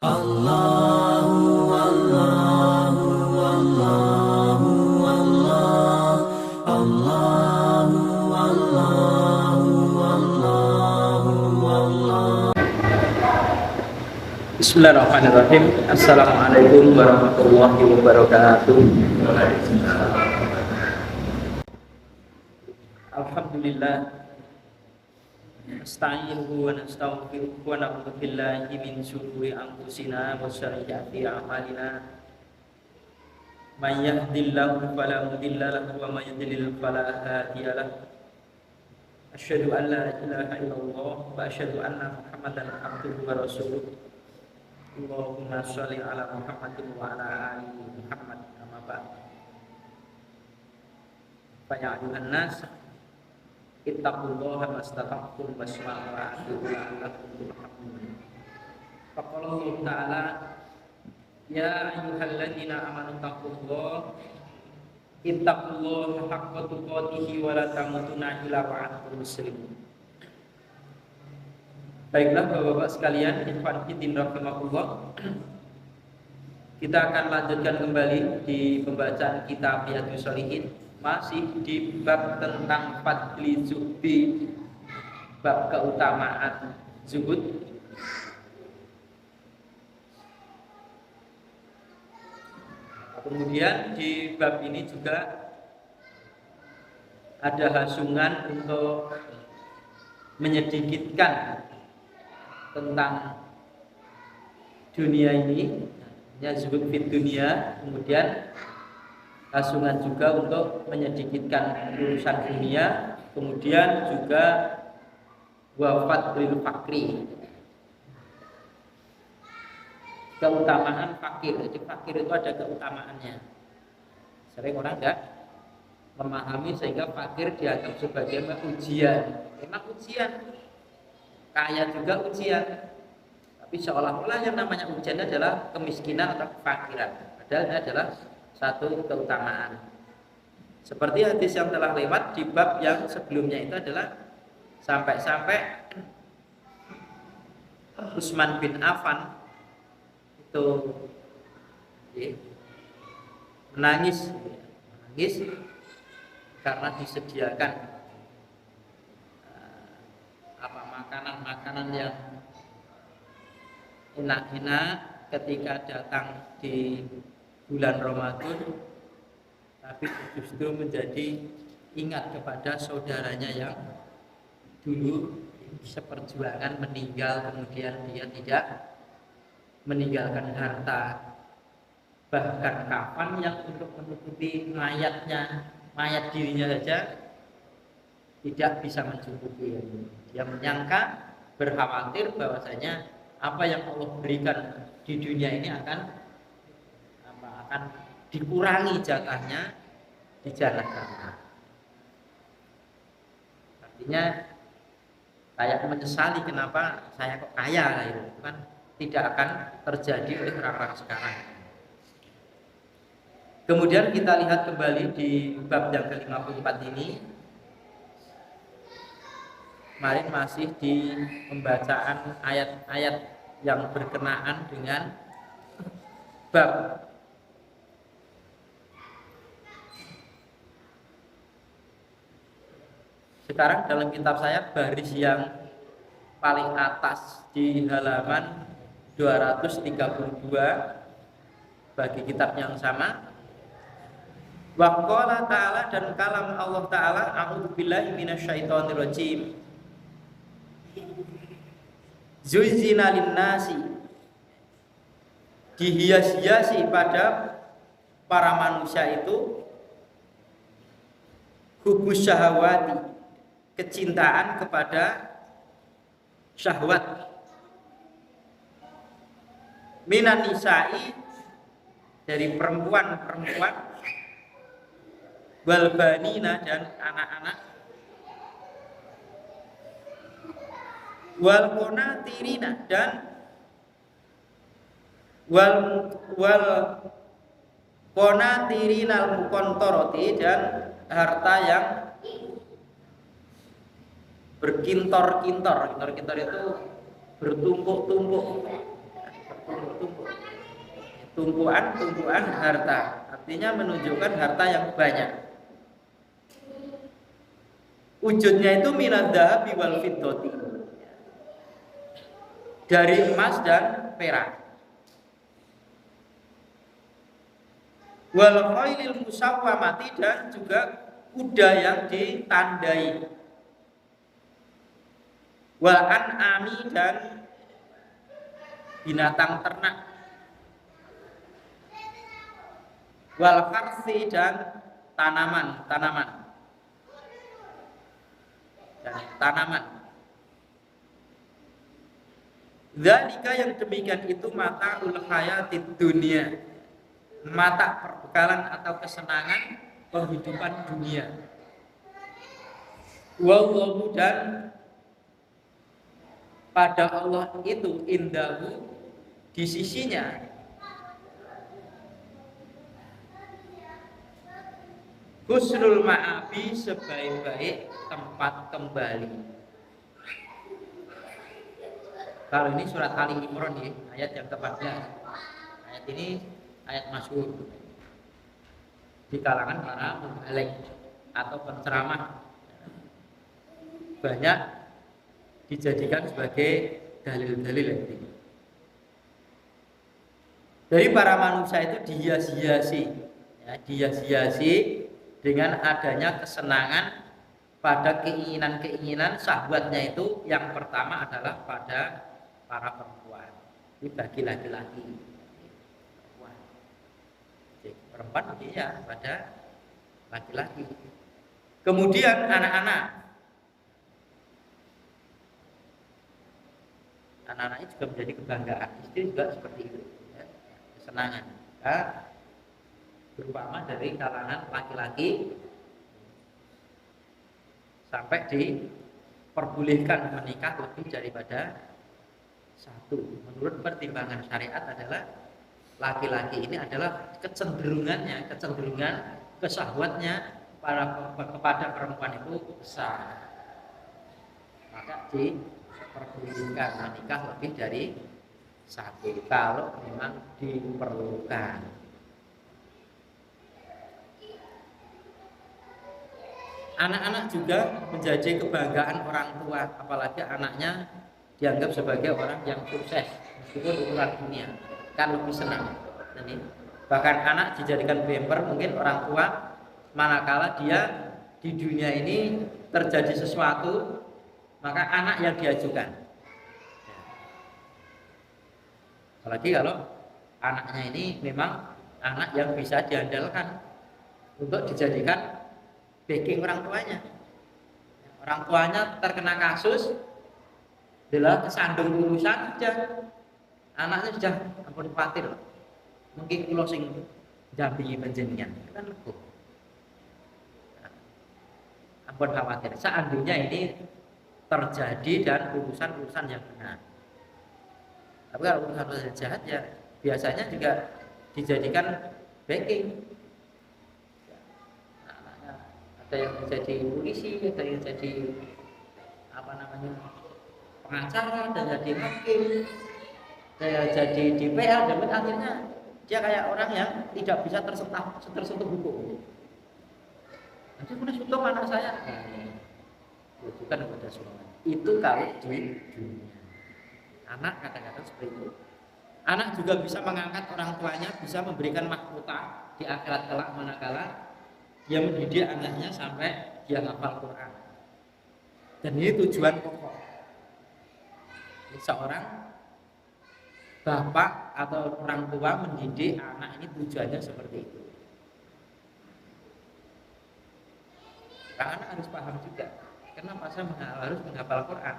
Allahu Allahu Allahu Allah Allahu Allahu Allahu Allah. Bismillahirrahmanirrahim. Assalamualaikum warahmatullahi wabarakatuh. Alhamdulillah. Nasta'inuhu wa nastaghfiruhu wa na'udzu billahi min shururi anfusina wa sayyiati a'malina. May yahdihillahu fala mudilla lahu wa may yudlil fala hadiya lahu. Asyhadu an la ilaha illallah wa asyhadu anna Muhammadan abduhu wa rasuluh. Allahumma sholli ala Muhammadin wa ala ali Muhammad kama ba'd. Fa ya ayyuhan nas ittaqullaha mastata'tum wasma'u wa atii'u la'allakum turhamun. Faqala Allah ta'ala ya ayyuhalladzina amanu taqullaha ittaqullaha haqqa tuqatih wa la tamutunna illa wa antum muslimun. Baiklah Bapak-bapak sekalian, ikhwan fillah rahimakumullah. Kita akan lanjutkan kembali di pembacaan kitab Riyadhus Shalihin, masih di bab tentang fadli zuhdi, bab keutamaan zuhud. Kemudian di bab ini juga ada hasungan untuk menyedikitkan tentang dunia ini, ya zuhud fit dunia. Kemudian hasungan juga untuk menyedikitkan urusan dunia. Kemudian juga wafat lil fakri, keutamaan fakir. Jadi fakir itu ada keutamaannya. Sering orang enggak memahami sehingga fakir dianggap sebagai ujian. Memang ujian, kaya juga ujian, tapi seolah-olah yang namanya ujian adalah kemiskinan atau kefakiran, padahal ini adalah satu keutamaan. Seperti hadis yang telah lewat di bab yang sebelumnya itu adalah sampai-sampai Utsman bin Affan itu menangis karena disediakan makanan-makanan yang enak-enak ketika datang di bulan Ramadan, tapi justru menjadi ingat kepada saudaranya yang dulu seperjuangan meninggal, kemudian dia tidak meninggalkan harta, bahkan kafan yang untuk menutupi mayat dirinya saja tidak bisa mencukupi. Dia menyangka, berkhawatir bahwasanya apa yang Allah berikan di dunia ini akan dikurangi jatahnya di jannah. Artinya kayak menyesali kenapa saya kok kaya, itu kan tidak akan terjadi oleh orang-orang sekarang. Kemudian kita lihat kembali di bab yang ke-54 ini. Kemarin masih di pembacaan ayat-ayat yang berkenaan dengan bab. Sekarang dalam kitab saya baris yang paling atas di halaman 232 bagi kitab yang sama. Wa qala ta'ala, dan kalam Allah Ta'ala, a'udzubillahi minasyaitonirrajim. Zuizina linnasi, dihias-hiasi pada para manusia itu hubus syahwati, kecintaan kepada syahwat, minan nisa'i, dari perempuan-perempuan, wal banina, dan anak-anak, wal qanatirina, dan wal qanatirinal muqantarati, dan harta yang berkintor-kintor. Kintor-kintor itu bertumpuk-tumpuk. tumpuan harta, artinya menunjukkan harta yang banyak. Wujudnya itu minad dhahabi wal fiddati, dari emas dan perak. Wal khailil musawwamati, dan juga kuda yang ditandai. Wal an'ami, dan binatang ternak. Wal harsi, dan tanaman. Dzalika, yang demikian itu mata'ul hayatid dunia, mata perbekalan atau kesenangan kehidupan dunia. Wallahu, dan pada Allah itu indahu, di sisinya, husnul ma'abi, sebaik-baik tempat kembali. Kalau ini surat Ali Imran ya, ayat yang ke-14. Ayat ini ayat masyhur di kalangan para mubalik atau penceramah. Banyak dijadikan sebagai dalil-dalil ini. Dari para manusia itu dihias-hiasi dengan adanya kesenangan pada keinginan-keinginan syahwatnya itu. Yang pertama adalah pada para perempuan. Ini bagi laki-laki. Perempuan ya pada laki-laki. Kemudian anak-anak itu juga menjadi kebanggaan. Istri juga seperti itu, ya. Kesenangan. Berumpama dari kalangan laki-laki sampai diperbolehkan menikah lebih daripada satu. Menurut pertimbangan syariat adalah laki-laki ini adalah kecenderungan kesyahwatnya kepada perempuan itu besar, maka diperbolehkan menikah lebih dari satu kalau memang diperlukan. Anak-anak juga menjadi kebanggaan orang tua, apalagi anaknya dianggap sebagai orang yang sukses meskipun ukuran dunia, kan lebih senang. Jadi, bahkan anak dijadikan bemper mungkin orang tua manakala dia di dunia ini terjadi sesuatu, maka anak yang diajukan. Apalagi kalau anaknya ini memang anak yang bisa diandalkan untuk dijadikan backing orang tuanya. Orang tuanya terkena kasus, adalah kesandung urusan saja, anaknya sudah ampun khawatir, mungkin kula sing dampingi panjenengan kan legowo. Ampun khawatir seandainya ini terjadi dan urusan yang benar. Tapi kalau urusan jahat ya biasanya juga dijadikan backing. Ada yang menjadi polisi, ada yang jadi pengacara, dan jadi hakim, dan jadi DPR, dan akhirnya dia kayak orang yang tidak bisa tersentuh hukum. Nanti punya sudah anak saya, bukan kepada semua. Itu kalau di dunia. Anak kata-kata seperti itu. Anak juga bisa mengangkat orang tuanya, bisa memberikan mahkota di akhirat kelak manakala dia mendidik anaknya sampai dia hafal Quran. Dan ini tujuan pokok. Seorang bapak atau orang tua mendidik anak ini tujuannya seperti itu. Karena anak harus paham juga kenapa saya harus menghafal Quran.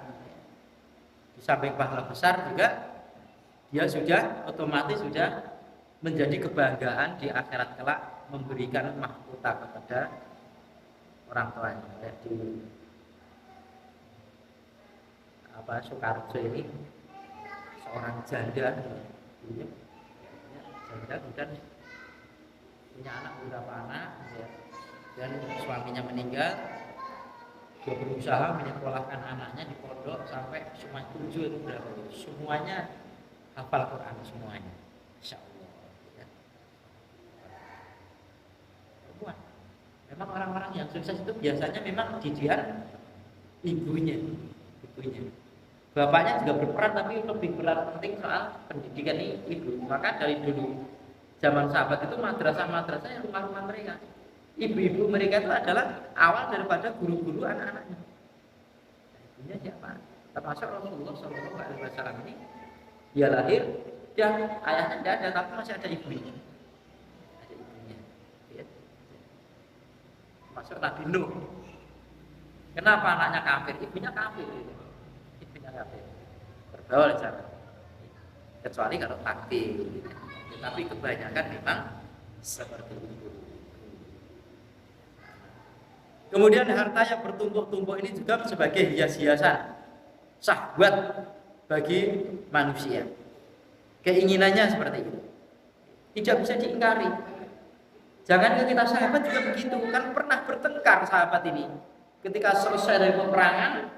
Di samping pahala besar juga dia sudah otomatis sudah menjadi kebanggaan di akhirat kelak, memberikan mahkota kepada orang tuanya. Jadi Soekarjo ini seorang janda, kemudian punya anak beberapa anak, ya, dan suaminya meninggal. Dia berusaha menyekolahkan anaknya di pondok sampai cuma 7 itu berapa? Semuanya hafal Quran semuanya, Insya Allah. perempuan. Memang orang-orang yang sukses itu biasanya memang didikan ibunya. Bapaknya juga berperan, tapi lebih berat penting soal pendidikan ibu. Maka dari dulu zaman sahabat itu madrasah-madrasah yang rumah-rumah mereka. Ibu-ibu mereka itu adalah awal daripada guru-guru anak-anaknya. Ibunya siapa? Termasuk Rasulullah SAW ini, dia lahir, dia ayahnya tidak ada, tapi masih ada ibunya. Ada ibunya. Ya. Masuk Nabi Nuh. Kenapa anaknya kafir? Ibunya kafir. Bergaul cara. Kecuali kalau takdir. Tapi kebanyakan memang seperti itu. Kemudian harta yang bertumpuk-tumpuk ini juga sebagai hias-hiasan syahwat bagi manusia. Keinginannya seperti itu. Tidak bisa diingkari. Jangan kita sahabat juga begitu. Kan pernah bertengkar sahabat ini. Ketika selesai dari peperangan,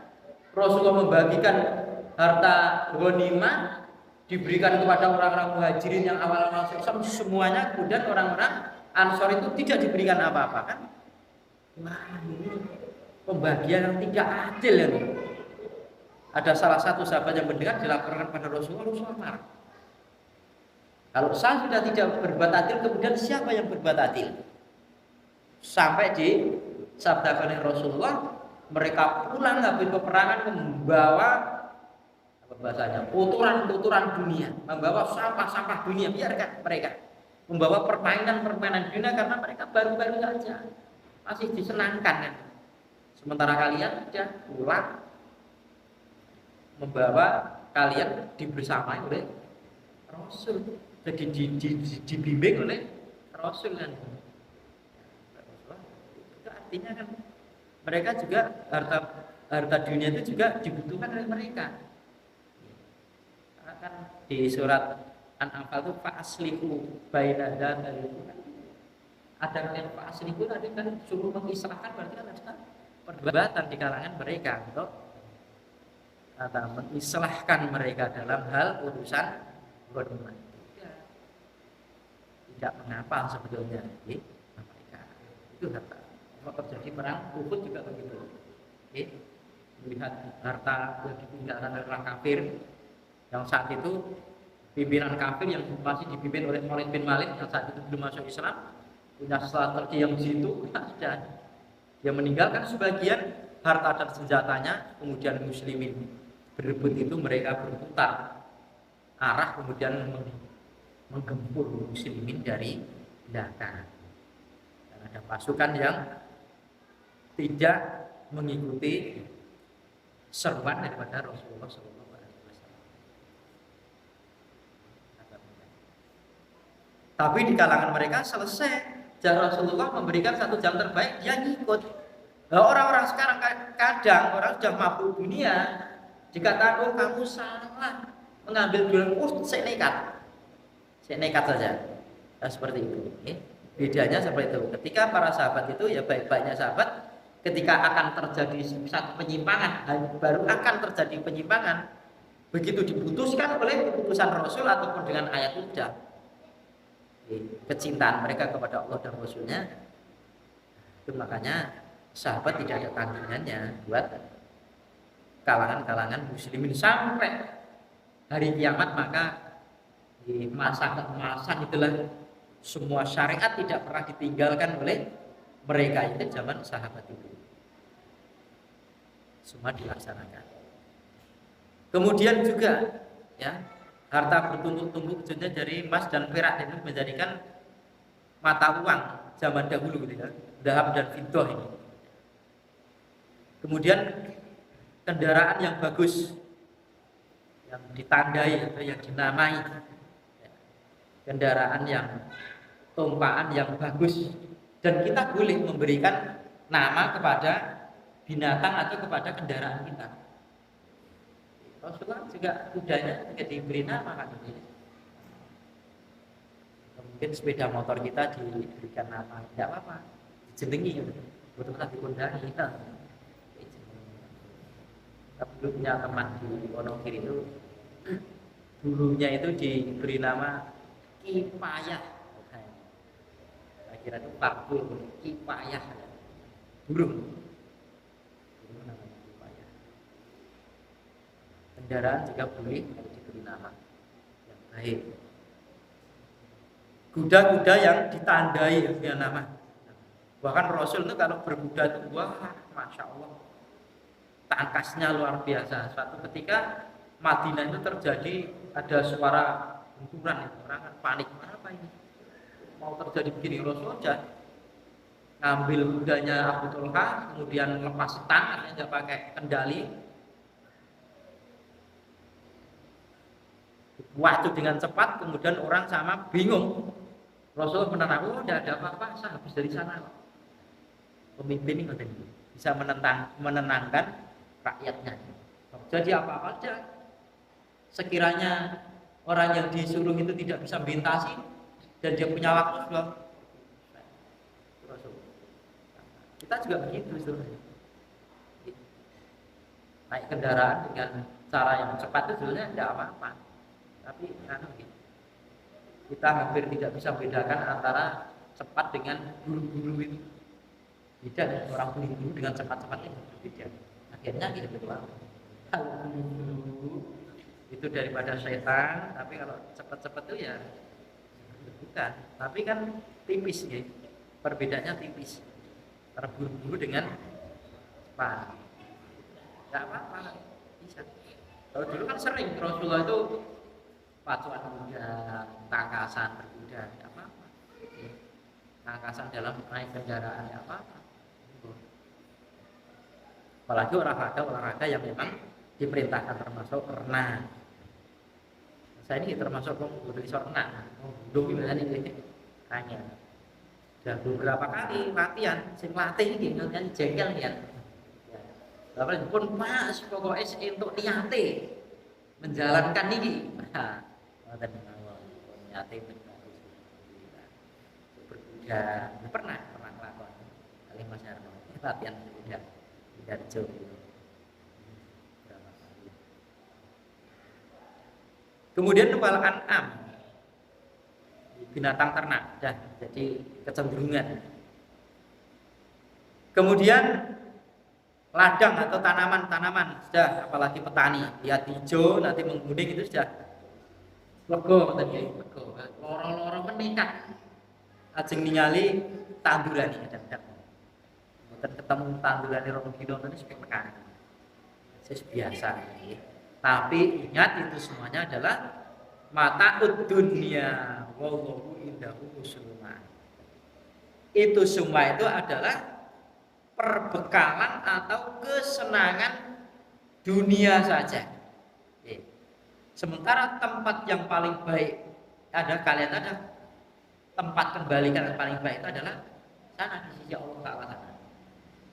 Rasulullah membagikan harta ghanimah diberikan kepada orang-orang muhajirin yang awal-awal Islam semuanya, kemudian orang-orang Ansor itu tidak diberikan apa-apa kan? Wah, ini pembagian yang tidak adil ini. Ada salah satu sahabat yang mendengar dilaporkan pada Rasulullah marah. Kalau saya sudah tidak berbuat adil, kemudian siapa yang berbuat adil? Sampai di sabdakan Rasulullah, mereka pulang habis peperangan membawa apa bahasanya, kotoran-kotoran dunia, membawa sampah-sampah dunia, biarkan mereka membawa permainan-permainan dunia karena mereka baru-baru saja masih disenangkan kan. Sementara kalian sudah pulang membawa kalian dibersamai oleh Rasul, jadi dibimbing oleh Rasul kan. Itu artinya kan mereka juga harta dunia itu juga dibutuhkan oleh mereka. Karena kan di surat An-Anfal itu fa'aslihu baina dzati itu kan ada yang fa'aslihu tadi kan suruh mengislahkan, berarti kan ada perdebatan di kalangan mereka untuk mengislahkan mereka dalam hal urusan ghanimah. Tidak mengapa sebetulnya mereka itu harta. Kalau terjadi perang Uhud juga begitu. Melihat harta yang ditinggalkan oleh orang kafir yang saat itu pimpinan kafir yang masih dipimpin oleh Khalid bin Walid yang saat itu belum masuk Islam, punya strategi yang jitu, dan dia meninggalkan sebagian harta dan senjatanya, kemudian muslimin berebut itu mereka berputar arah kemudian menggempur muslimin dari belakang. Dan ada pasukan yang tidak mengikuti seruan daripada Rasulullah SAW. Tapi di kalangan mereka selesai Rasulullah memberikan satu jam terbaik, dia ngikut. Nah, orang-orang sekarang kadang orang sudah mabuk dunia, dikatakan oh kamu salah mengambil duluan, saya nekat saja. Nah, seperti itu. Bedanya seperti itu. Ketika para sahabat itu ya baik-baiknya sahabat, ketika akan terjadi satu penyimpangan, baru akan terjadi penyimpangan, begitu diputuskan oleh keputusan Rasul ataupun dengan ayat hujjah, kecintaan mereka kepada Allah dan Rasulnya, itu makanya sahabat tidak ada tandingannya buat kalangan-kalangan muslimin sampai hari kiamat. Maka di masa keemasan itulah semua syariat tidak pernah ditinggalkan oleh mereka, itu zaman sahabat itu semua dilaksanakan. Kemudian juga ya, harta bertumpuk-tumpuk khususnya dari emas dan perak itu menjadikan mata uang zaman dahulu gitu ya, zahab dan fiddah ini. Kemudian kendaraan yang bagus, yang ditandai atau yang dinamai, kendaraan yang tumpaan yang bagus, dan kita boleh memberikan nama kepada binatang atau kepada kendaraan kita. Rasulullah juga kudanya juga diberi nama kan ini. Mungkin sepeda motor kita diberikan nama, tidak apa-apa, dijenengi, betul-betul dikundahi kita. Tapi dulu punya teman di Wonogiri itu, gurunya itu diberi nama Kifayah. kira itu fakul kifayah. Burung namanya kifayah. Kendaraan juga boleh kalau diberi nama yang baik. Kuda-kuda yang ditandai dengan nama. Bahkan Rasul itu kalau berkuda itu wah, masya Allah, tangkasnya luar biasa. Suatu ketika Madinah itu terjadi ada suara benturan, orang kan panik, apa ini? Mau terjadi begini, Rasul aja ngambil kudanya Abu Talha, kemudian lepas tangan, nggak pakai kendali, waktu dengan cepat, kemudian orang sama bingung. Rasul menenang, oh tidak ada apa-apa, saya habis dari sana. Pemimpin ini bisa menenangkan rakyatnya. Jadi apa-apa aja. Sekiranya orang yang disuruh itu tidak bisa melintasi dan dia punya waktu sudah. Kita juga begitu sebenarnya. Naik kendaraan dengan cara yang cepat itu sebenarnya tidak apa-apa. Tapi kita hampir tidak bisa bedakan antara cepat dengan buru-buru itu. Beda, orang buru-buru dengan cepat-cepat itu berbeda. Akhirnya kita berdua. Kalau buru-buru itu daripada setan, tapi kalau cepat-cepat itu ya bukan. Tapi kan tipis ya, perbedaannya tipis. Terburu-buru dengan cepat, nggak apa-apa, bisa. Kalau dulu kan sering Rasulullah itu pacuan kuda, tangkasan berkuda, nggak apa-apa. Tangkasan dalam naik kendaraan, nggak apa-apa. Apalagi olahraga yang memang diperintahkan, termasuk renang. Saya ini termasuk renang, gimana nih hanya. Sudah beberapa kali latihan, sing latih iki kan jengkel ya. Bapak pun Mas pokoknya untuk niate menjalankan ini. Nah, ngoten mawon. Niate berkuda. Pernah lakon. Kali Mas Arno latihan berkuda di Darjo. Kemudian wal an'am, binatang ternak, dah jadi kecenderungan. Kemudian ladang atau tanaman-tanaman, sudah apalagi petani, lihat hijau nanti menguning itu sudah lego tadi, lego. Lorong-lorong meningkat, ajeng ningali tanduran ini kadang-kadang. Ketemu tanduran di rong kilo ini seperti tekan, biasa. Tapi ingat itu semuanya adalah mata dunia, wallahu indahu husnul. Itu semua itu adalah perbekalan atau kesenangan dunia saja. Sementara tempat yang paling baik kalian ada tempat kembalikan yang paling baik itu adalah sana di sisi Allah Ta'ala.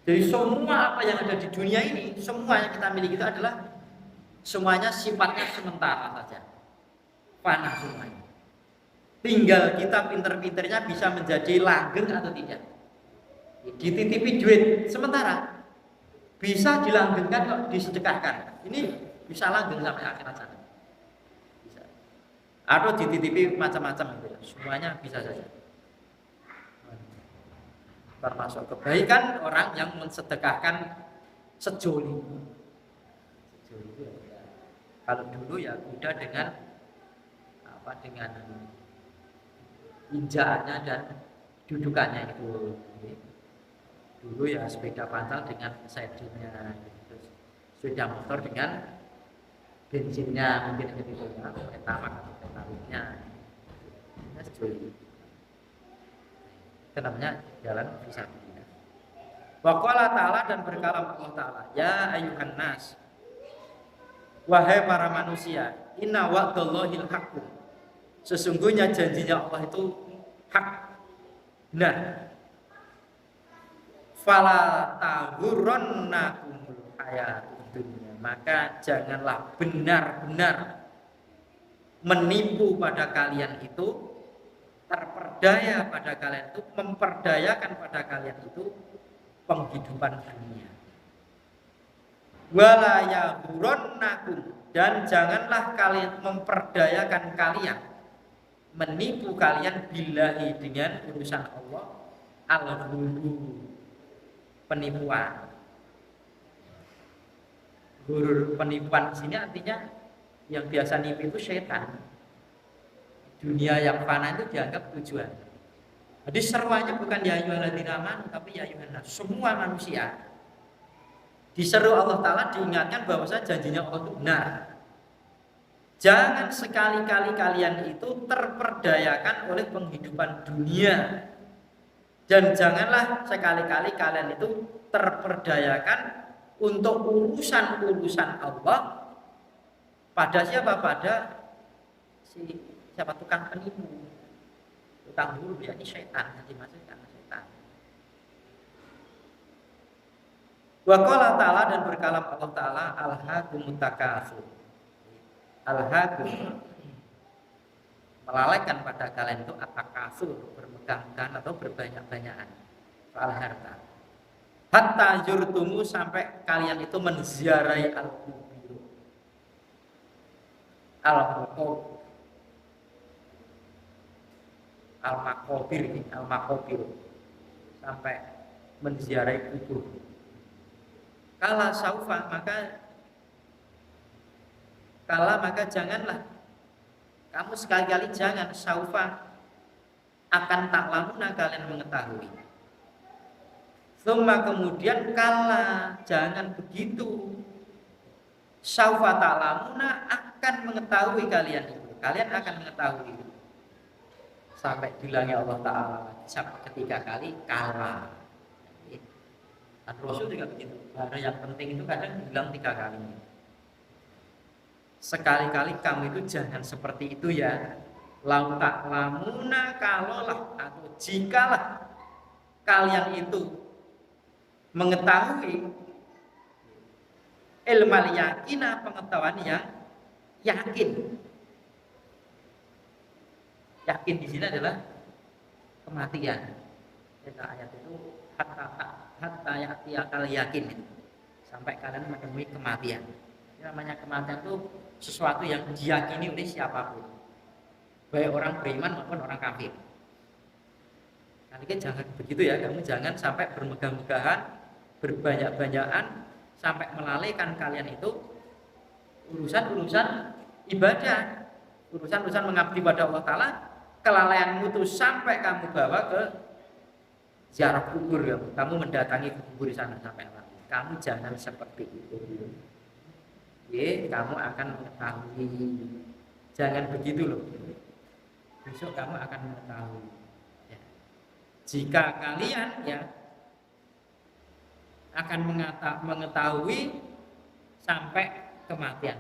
Jadi semua apa yang ada di dunia ini, semua yang kita miliki itu adalah semuanya sifatnya sementara saja, fana semuanya. Tinggal kita pinter-pinternya bisa menjadi langgeng atau tidak. Dititipi duit sementara, bisa dilanggengkan kok, disedekahkan. Ini bisa langgeng sampai akhirat sana. Bisa. Atau dititipi macam-macam gitu ya. Semuanya bisa saja. Termasuk kebaikan orang yang mensedekahkan sejoli. Sejoli itu ya. Kalau dulu ya kuda dengan dengan injaannya dan dudukannya itu. Dulu ya sepeda pantal dengan saddlenya, sepeda motor dengan bensinnya mungkin gitu ya, pertamax atau pertalite-nya. Itu namanya jalan fisabilillah. Wa qala ta'ala, dan berkalam Allah Ta'ala, ya ayyuhan nas, wahai para manusia, inna wa'dallahi al-haqqu, sesungguhnya janjinya Allah itu hak, benar. Fala taghurrannakumul hayatud dunya, maka janganlah benar-benar menipu pada kalian itu, terperdaya pada kalian itu, memperdayakan pada kalian itu penghidupan dunia. Wala yaghurrannakum, dan janganlah kalian memperdayakan kalian, menipu kalian billahi dengan urusan Allah al-ghurur, penipuan. Ghurur, penipuan di sini artinya yang biasa nipu itu setan. Dunia yang fana itu dianggap tujuan. Jadi seruannya bukan ya ayyuhalladzina amanu tapi ya ayyuhan nas, semua manusia. Diseru Allah Ta'ala, diingatkan bahwa janjinya Allah itu benar. Jangan sekali-kali kalian itu terperdayakan oleh penghidupan dunia. Dan janganlah sekali-kali kalian itu terperdayakan untuk urusan-urusan Allah pada siapa? Pada siapa tukang penipu. Tukang dulu ya ini syaitan, nanti masuk karena syaitan. Wa qala ta'ala, dan berkalam Allah Ta'ala, alhaakumut takatsur. Alhaakum, melalaikan pada kalian itu at-takatsur, bermegah-megahan atau berbanyak-banyakan soal harta. Hatta yurtumu, sampai kalian itu menziarahi al-qubur. Al-makobir, sampai menziarahi kubur. Kala saufa, maka janganlah kamu sekali-kali jangan, saufa akan taklamuna, kalian mengetahui. Summa, kemudian kala, jangan begitu. Saufa taklamuna, akan mengetahui kalian itu. Kalian akan mengetahui. Sampai bilangnya Allah Ta'ala sampai ketiga kali kala. Dan Rasul juga begitu. Ada yang penting itu kadang bilang 3 kali. Sekali-kali kamu itu jangan seperti itu ya. Lau taklamuna, kalaulah atau jikalah kalian itu mengetahui ilmal yakina, pengetahuan yang yakin. Yakin di sini adalah kematian. Ayat itu hatta yakal yakin, sampai kalian menemui kematian. Yang namanya kematian itu sesuatu yang diyakini oleh siapapun, baik orang beriman maupun orang kafir. Kali jangan begitu ya, kamu jangan sampai bermegah-megahan, berbanyak-banyakan, sampai melalaikan kalian itu urusan-urusan ibadah, urusan-urusan mengabdi pada Allah Ta'ala. Kelalaianmu itu sampai kamu bawa ke ziarah kubur, ya. Kamu mendatangi kubur di sana sampai lama. Kamu jangan seperti itu. Ya, kamu akan mengetahui. Jangan begitu loh. Besok kamu akan mengetahui. Ya. Jika kalian ya akan mengetahui sampai kematian.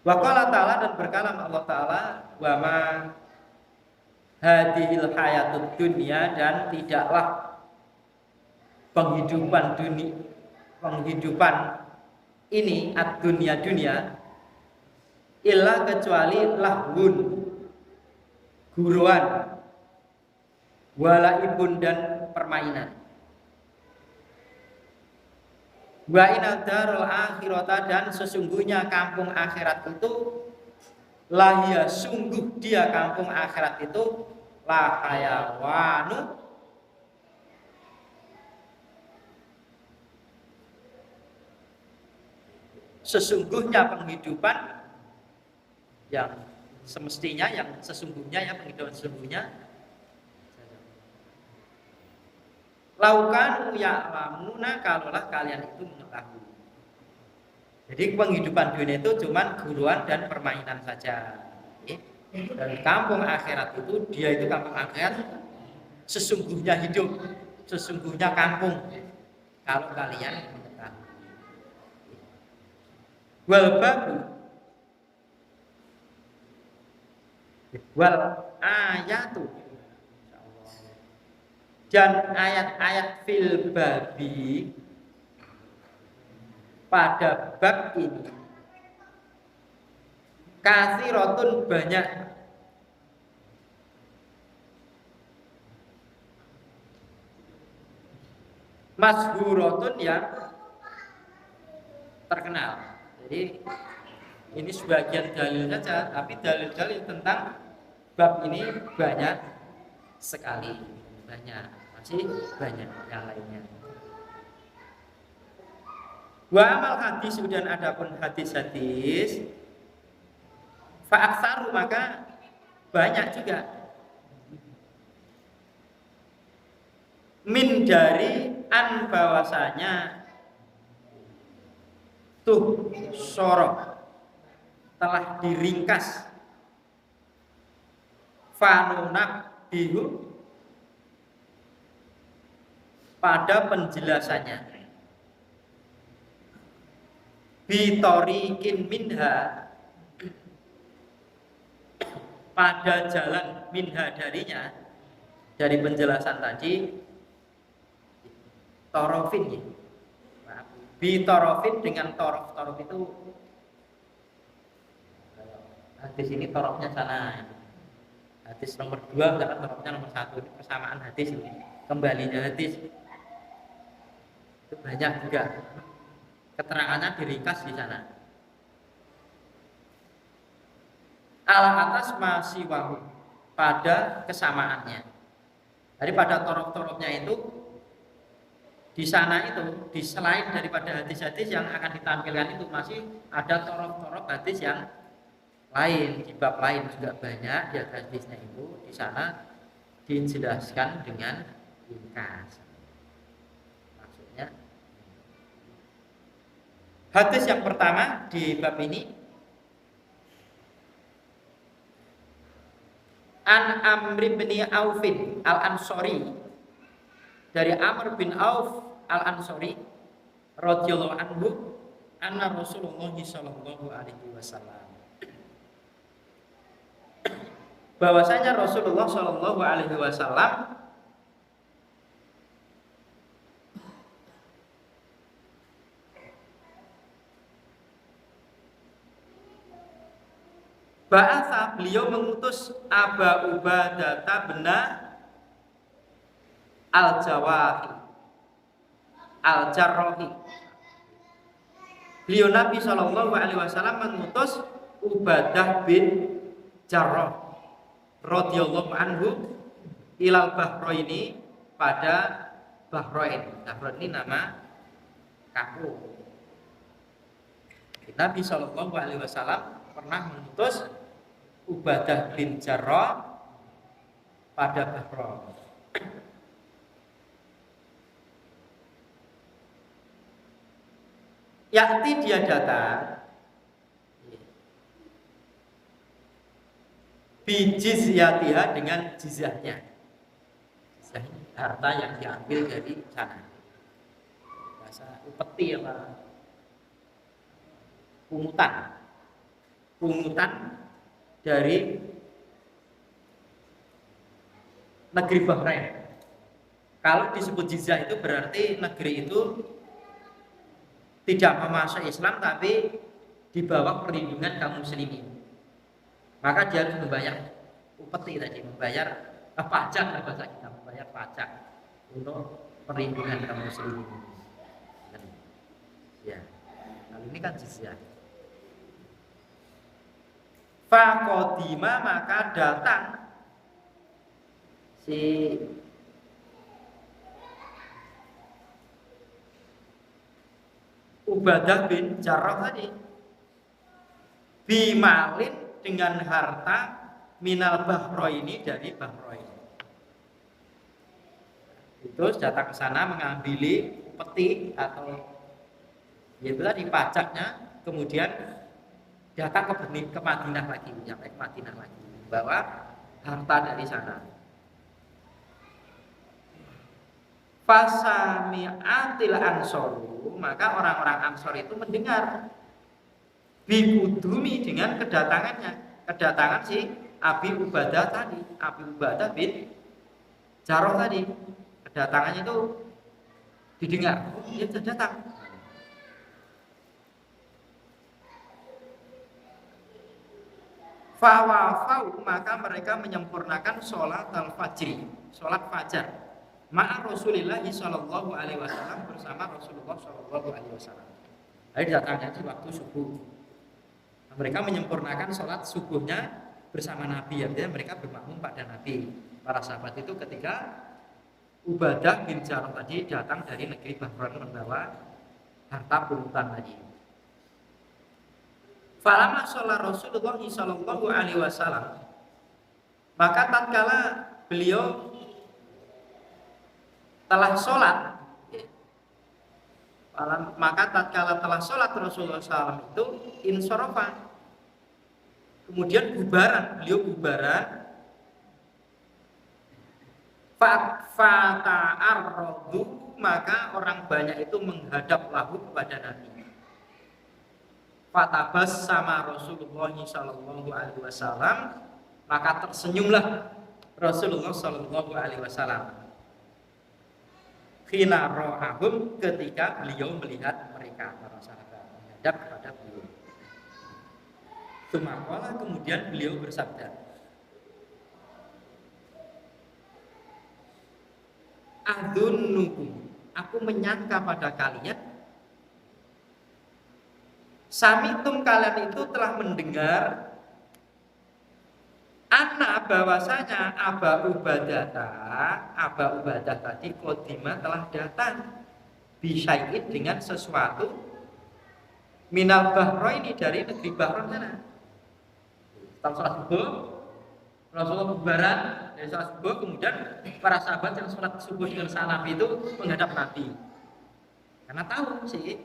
Wa qala ta'ala, dan berkalam Allah Ta'ala, wa ma hadhil hayatud dunya, dan tidaklah penghidupan ini ad-dunya, dunia, illa kecuali lahun, guruan, walaibun, dan permainan. Wa inal darul akhirata, dan sesungguhnya kampung akhirat itu, lahia, sungguh dia kampung akhirat itu, la hayawanu, sesungguhnya penghidupan yang semestinya, yang sesungguhnya, ya penghidupan sesungguhnya. Laukan ya'lamuna, kalaulah kalian itu mengetahui. Jadi penghidupan dunia itu cuma guruan dan permainan saja. Dan kampung akhirat itu, dia itu kampung akhirat sesungguhnya hidup, sesungguhnya kampung, kalau kalian mengetahui. Wal babu, wal ayatu, dan ayat-ayat fil babi, pada bab ini, katsiratun, banyak, masyhuratun, yang terkenal. Jadi Ini sebagian dalil saja, tapi dalil-dalil tentang bab ini banyak sekali, masih banyak yang lainnya. Wa amal hadis, kemudian adapun hadis-hadis fa'aksaru, maka banyak juga min dari an, bahwasanya tuh sorok telah diringkas fanunak bihu pada penjelasannya bitorikin minha, pada jalan minha darinya, dari penjelasan tadi torofin ya. Bitorofin dengan torof itu hadis ini torofnya sana, hadis nomor 2 karena torofnya nomor 1, ini persamaan hadis ini, kembalinya hadis itu banyak juga, keterangannya diringkas di sana. Ala atas masih wahu, pada kesamaannya. Jadi pada torof-torofnya itu di sana itu, di selain daripada hadis-hadis yang akan ditampilkan itu, masih ada torof-torof hadis yang lain, di bab lain juga banyak di hadisnya itu, di sana dijelaskan dengan ringkas. Maksudnya hadis yang pertama di bab ini, an Amr bin Aufin al-Ansori, dari Amr bin Auf al-Ansori radhiyallahu anhu, anna Rasulullah sallallahu alaihi wasallam, bahwasanya Rasulullah sallallahu alaihi wasallam ba'atha, beliau mengutus Aba Ubadah bin Al-Jawahi Al-Jarrahi. Beliau Nabi sallallahu alaihi wasallam mengutus Ubadah bin Jarrah radhiyallahu anhu ilal Bahraini, pada Bahrain. Bahrain ini nama kampung. Nabi sallallahu alaihi wasallam pernah mengutus Ubadah bin Jarrah pada Bahrain. Yakti, dia datang bijizyatiha, dengan jizyahnya. Jizyahnya harta yang diambil dari sana. Bahasa upeti apa? Pungutan dari negeri Bahrain. Kalau disebut jizyah itu berarti negeri itu tidak memasuk Islam tapi di bawah perlindungan kaum muslimin. Maka dia harus membayar upeti tadi, membayar pajak lah bahasa kita, membayar pajak untuk perlindungan kaum muslimin. Ya, kali ini kan jizyah. Faqadima, maka datang si Ubadah bin Jarrah tadi bimalin, dengan harta minal Bahraini, dari Bahrain. Itu datang ke sana mengambil upeti atau yaitu tadi pajaknya, kemudian datang ke Madinah lagi, sampai ke Madinah lagi, bawa harta dari sana. Fasami'atil ansoru, maka orang-orang Ansor itu mendengar bikudumi, dengan kedatangan si Abi Ubadah tadi, Abi Ubadah bin Jarrah tadi, kedatangannya itu didengar, dia sudah datang. Fawafau, maka mereka menyempurnakan sholat al-fajri, sholat fajar, ma'a Rasulillah sallallahu alaihi wasallam, bersama Rasulullah sallallahu alaihi wasallam. Jadi datangnya di waktu subuh, Mereka menyempurnakan sholat subuhnya bersama Nabi, artinya mereka bermakmum pada Nabi. Para sahabat itu ketika Ubadah bin Jarrah tadi datang dari negeri Bahrain membawa harta pungutan tadi. Falamma sholat Rasulullah sallallahu alaihi wasallam, maka tatkala beliau telah sholat, maka tatkala telah sholat Rasulullah SAW itu insorofa, kemudian beliau bubaran, fata'arradu, maka orang banyak itu menghadap lahu kepada Nabi. Fatabas sama Rasulullah sallallahu alaihi wasallam, maka tersenyumlah Rasulullah sallallahu alaihi wasallam. Khina ro'ahum, ketika beliau melihat mereka para sahabat menghadap kepada beliau. Sumakola, kemudian beliau bersabda, Adzunukum, aku menyangka pada kalian, samitum, kalian itu telah mendengar, anak bahwasanya Aba Ubadah tadi kodima telah datang bisyai'id dengan sesuatu minal Bahrain, dari negeri Bahrain sana. Setelah sholat subuh Rasulullah bubaran dari sholat subuh, kemudian para sahabat yang sholat subuh dengan Nabi itu menghadap Nabi karena tahu sih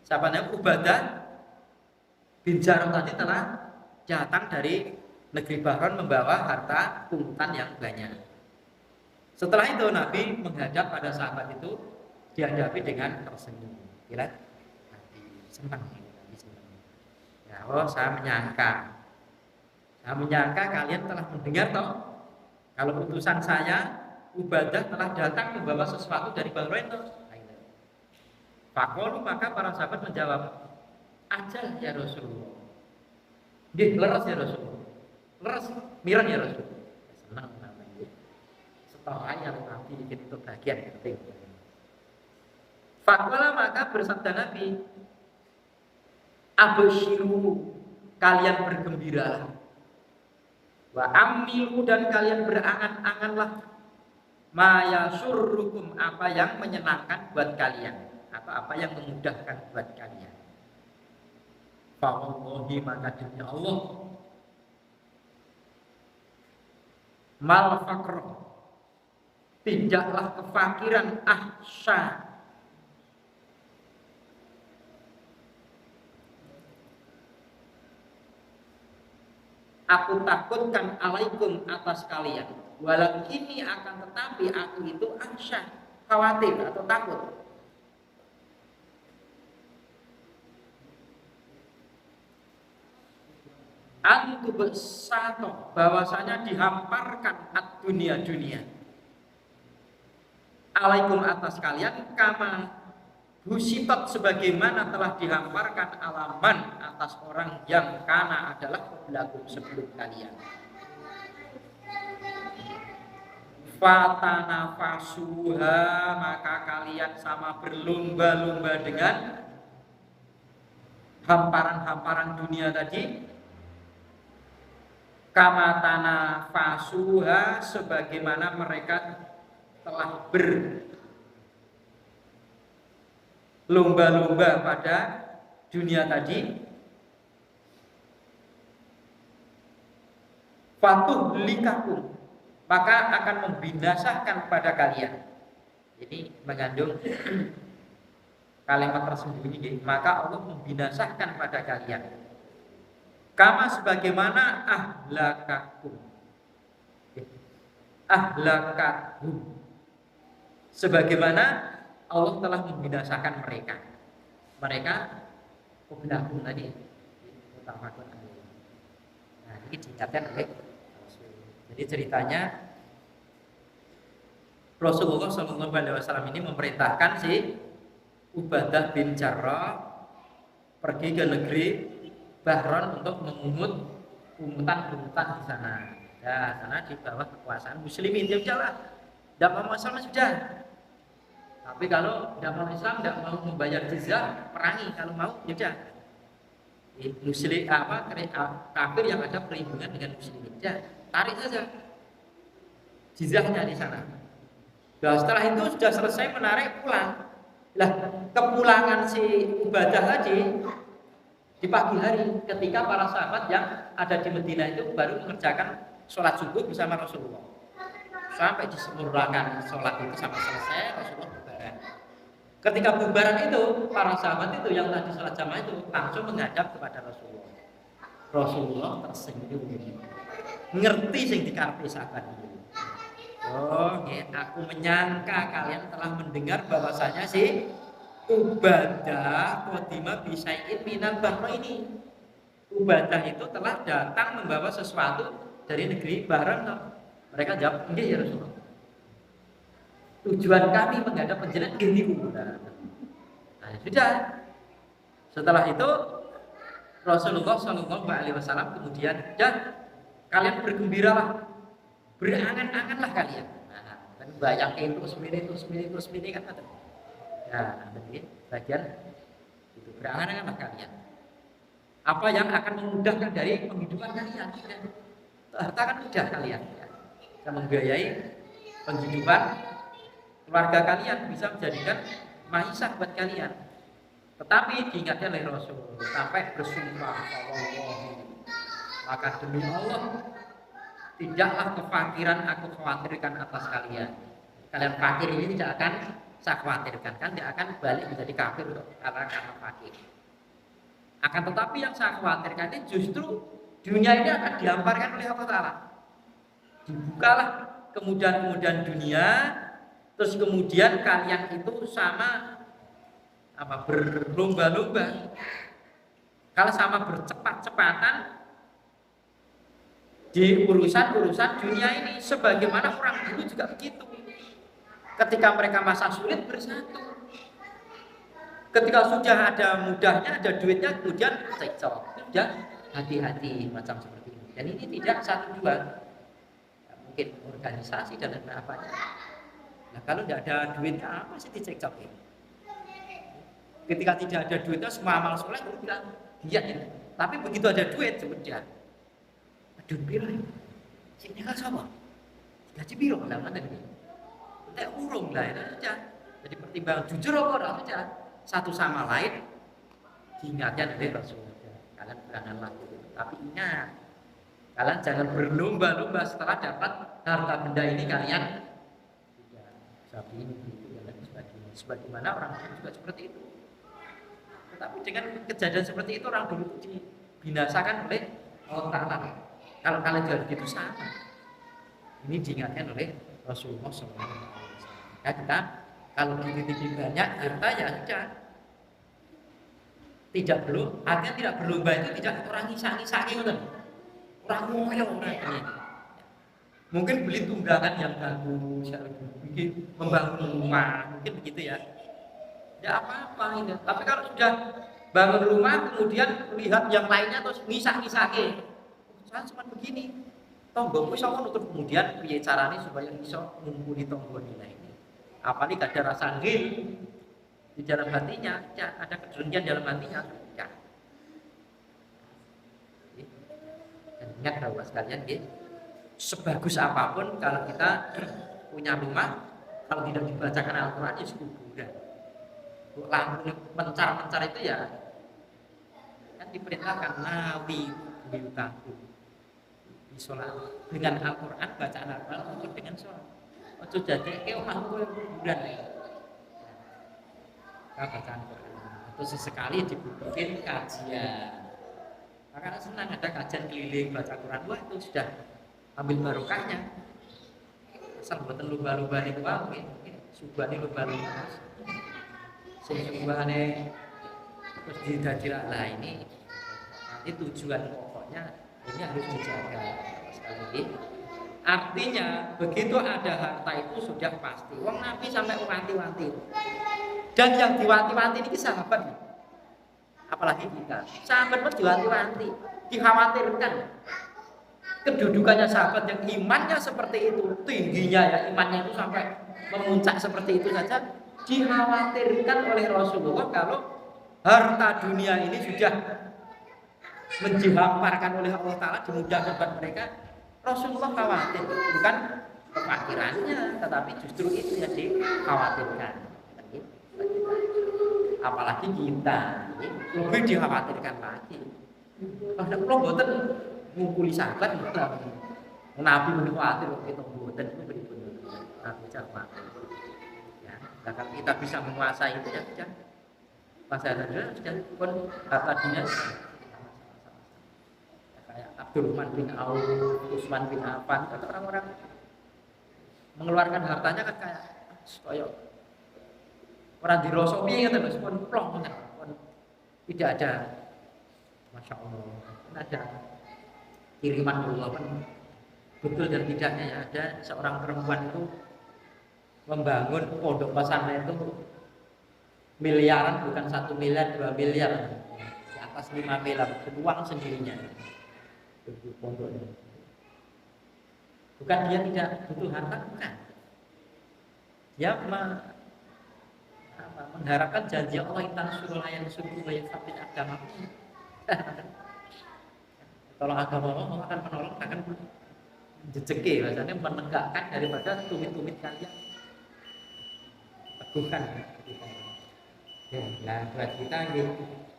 sahabatnya Ubadah bin Jarrah tadi telah datang dari negeri Bahrain membawa harta pungutan yang banyak. Setelah itu Nabi menghadap pada sahabat itu, dihadapi dengan tersenyum. Kira Nabi senang. Ya, saya menyangka kalian telah mendengar toh, kalau utusan saya Ubadah telah datang membawa sesuatu dari Bahrain toh. Faqalu, maka para sahabat menjawab, ajal ya Rasulullah. Nggih, leres ya Rasulullah. Leres, mirang ya Rasul. Senang namanya. Setelah yang Nabi itu bagian penting. Faqala, maka bersabda Nabi, absyiru, kalian bergembiralah. Wa amilu, dan kalian berangan-anganlah, ma yasurrukum, apa yang menyenangkan buat kalian, atau apa yang memudahkan buat kalian. Fa wallahi, maka demi Allah, mal faqr, tidaklah kefakiran, ahsya, aku takutkan alaikum, atas kalian, walau ini akan tetapi aku itu ahsya, khawatir atau takut, antu besato, bahwasanya dihamparkan dunia alaikum, atas kalian, kama husitot, sebagaimana telah dihamparkan alaman atas orang yang kana adalah berlaku sebelum kalian. Fatanafasuha, maka kalian sama berlomba-lomba dengan hamparan-hamparan dunia tadi. Kama tanafasuha, sebagaimana mereka telah berlomba-lomba pada dunia tadi. Fatuh likakum, maka akan membinasakan pada kalian. Jadi mengandung kalimat tersembunyi, maka Allah membinasakan pada kalian. Kama, sebagaimana ahlakakum, sebagaimana Allah telah membinasakan mereka qablakum tadi, utamakan. Nah, ini diingatkan oleh Rasul. Jadi ceritanya Rasulullah SAW ini memerintahkan si Ubadah bin Jarrah pergi ke negeri Bahrain untuk memungut pungutan di sana. Ya, karena di bawah kekuasaan muslimin, ya udahlah, tidak mau Islam sudah. Tapi kalau tidak mau Islam, tidak mau membayar jizyah, perangi. Kalau mau, ya udah. muslim kafir yang ada perlindungan dengan muslimin. Ya, tarik saja jizyahnya di sana. Nah, setelah itu sudah selesai menarik pulang. Lah, kepulangan si Ubadah tadi di pagi hari ketika para sahabat yang ada di Madinah itu baru mengerjakan sholat subuh bersama Rasulullah. Sampai disempurnakan sholat itu sampai selesai, Rasulullah bubaran. Ketika bubaran itu, para sahabat itu yang tadi sholat jamaah itu langsung menghadap kepada Rasulullah. Rasulullah tersenyum, ngerti sing dikarepi sahabat itu. Oh, ya, aku menyangka kalian telah mendengar bahwasanya si Ubadah qadima bisyai'in minal bahra ini. Ubadah itu telah datang membawa sesuatu dari negeri Bahrain. Mereka jawab, "Nggih ya Rasulullah. Tujuan kami menghadap panjenengan nggih niku." Nah, sudah. Setelah itu Rasulullah Shallallahu alaihi wasallam kemudian, "Ya, kalian bergembiralah. Berangan-anganlah kalian." Nah, kan bayangin terus ini kan ada. Nah, jadi bagian itu berangan-anganlah kalian. Apa yang akan memudahkan dari penghidupan kalian? Harta kan mudah kalian, ya. Bisa membiayai penghidupan keluarga kalian, bisa menjadikan maisha buat kalian. Tetapi diingatkan oleh Rasul sampai bersumpah, Allah, maka demi Allah tidaklah kefakiran aku khawatirkan atas kalian. Kalian fakir ini tidak akan saya khawatirkan, kan tidak akan balik menjadi kafir karena fakir. Akan tetapi yang saya khawatirkan ini justru dunia ini akan dihamparkan oleh Allah Ta'ala. Dibukalah kemudahan-kemudahan dunia, terus kemudian kalian itu sama berlomba-lomba. Kalau sama bercepat-cepatan di urusan-urusan dunia ini, sebagaimana orang dulu juga begitu. Ketika mereka masa sulit bersatu, ketika sudah ada mudahnya, ada duitnya, kemudian cekcok. Sudah hati-hati macam seperti ini. Dan ini tidak satu dua, mungkin organisasi dan apa. Nah, kalau tidak ada duitnya, apa sih dicekcok ini? Ketika tidak ada duitnya, semua amal soleh itu bilang iya ini. Tapi begitu ada duit, sudah. Aduh, piro ini? Sini kan sama. Gaji piro lah mana ini? Tidak urung lah itu saja. Jadi pertimbangan jujur apa saja. Satu sama lain diingatkan oleh Rasulullah. Kalian janganlah itu. Tapi ingat, kalian jangan berlomba-lomba setelah dapat harta benda ini kalian tidak sapi ini dan sebagainya. Sebagaimana orang juga seperti itu. Tetapi dengan kejadian seperti itu orang dulu itu dibinasakan oleh Allah Ta'ala. Kalau kalian juga begitu sama. Ini diingatkan oleh Rasulullah SAW. Ya, kita kalau dititipi banyak harta ya sudah. Tidak perlu, artinya tidak berlomba itu tidak orang ngisak-ngisak gitu. Orang ngoyo orang ini. Mungkin beli tunggangan yang bagus, bikin membangun rumah, mungkin begitu ya. Ya apa-apa ini. Tapi kalau sudah bangun rumah kemudian lihat yang lainnya terus ngisak-ngisake. Saya cuma begini. Tonggoku iso ngono terus kemudian piye carane supaya iso ngumpuli tonggo nilai ini. Apalagi ada rasa ngil di dalam hatinya, ya, ada kedengkian dalam hatinya, ya. Dan ingat bahwa sekalian, ya, sebagus apapun kalau kita punya rumah, kalau tidak dibacakan Al-Quran ya kuburan. Lampu mencar-mencar itu ya kan diperintahkan nawi biutaku di sholat dengan Al-Quran, bacaan Al-Quran untuk dengan sholat. Ojo jadi kayak omahku yang kuburan ya. Bacaan Quran. Terus sesekali dibikin kajian. Makanya senang ada kajian keliling baca Quran. Wah itu sudah ambil barokahnya. Asal buatan lumba-lumba itu mungkin subahnya lumba-lumba. Subahnya terus didadilah lah ini. Nanti tujuan pokoknya ini harus dijaga sekali lagi. Artinya begitu ada harta itu sudah pasti. Wong Nabi sampai wanti-wanti. Dan yang diwanti-wanti ini sahabat. Apalagi kita. Sahabat pun diwanti-wanti, dikhawatirkan. Kedudukannya sahabat yang imannya seperti itu, tingginya ya imannya itu sampai memuncak seperti itu saja, dikhawatirkan oleh Rasulullah kalau harta dunia ini sudah dihamparkan oleh Allah Ta'ala, dimudahkan buat mereka. Rasulullah khawatir, bukan kefakirannya, tetapi justru itu yang dikhawatirkan. Apalagi kita lebih dikhawatirkan lagi. Padahal kalau boten ngukuli sahabat, Nabi khawatir kita boten itu benar-benar Nabi jawab. Ya, kalau kita bisa menguasai itu ya sudah. Masalahnya sudah pun tadinya kayak Abdurrahman bin Auf, Utsman bin Affan, kata orang-orang mengeluarkan hartanya kan kayak orang dirosopi kata Mas, pun plong pun tidak ada, masya Allah, ada kiriman Allah kan betul dan tidaknya ya, ada seorang perempuan itu membangun pondok pesantren itu miliaran, bukan 1 miliar 2 miliar, di atas 5 miliar uang sendirinya. Pondoknya bukan dia tidak butuh harta, bukan dia mengharapkan janji Allah intan surul yang suruh bayar sabit agama. Tolong agama Allah akan menolong, akan jejeki, rasanya menegakkan daripada tumit-tumit kalian teguhkan. Ya, buat kita ini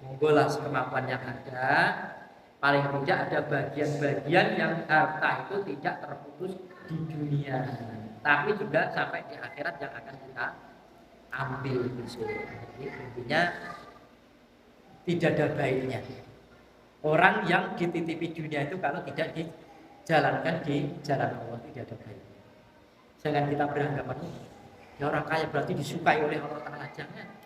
monggo lah kemampuan yang ada. Paling tidak ada bagian-bagian yang harta itu tidak terputus di dunia, tapi juga sampai di akhirat yang akan kita ambil besok. Jadi intinya tidak ada baiknya orang yang dititipi dunia itu kalau tidak dijalankan di jalan Allah, tidak ada baiknya. Jangan kita beranggapan ya orang kaya berarti disukai oleh Allah Ta'ala, jangan.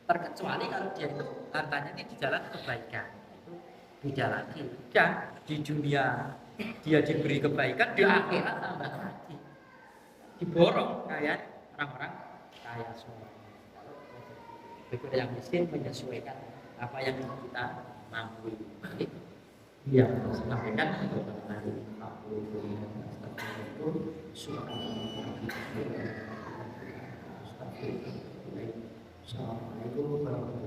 Terkecuali kalau dia itu hartanya ini di jalan kebaikan, itu dijalani. Dan di dunia dia diberi kebaikan, di akhirat tambah lagi diborong kayak orang-orang kaya semua. Begitu yang miskin menyesuaikan apa yang kita mampu. Ya, sampaikan untuk hari Assalamualaikum warahmatullahi wabarakatuh.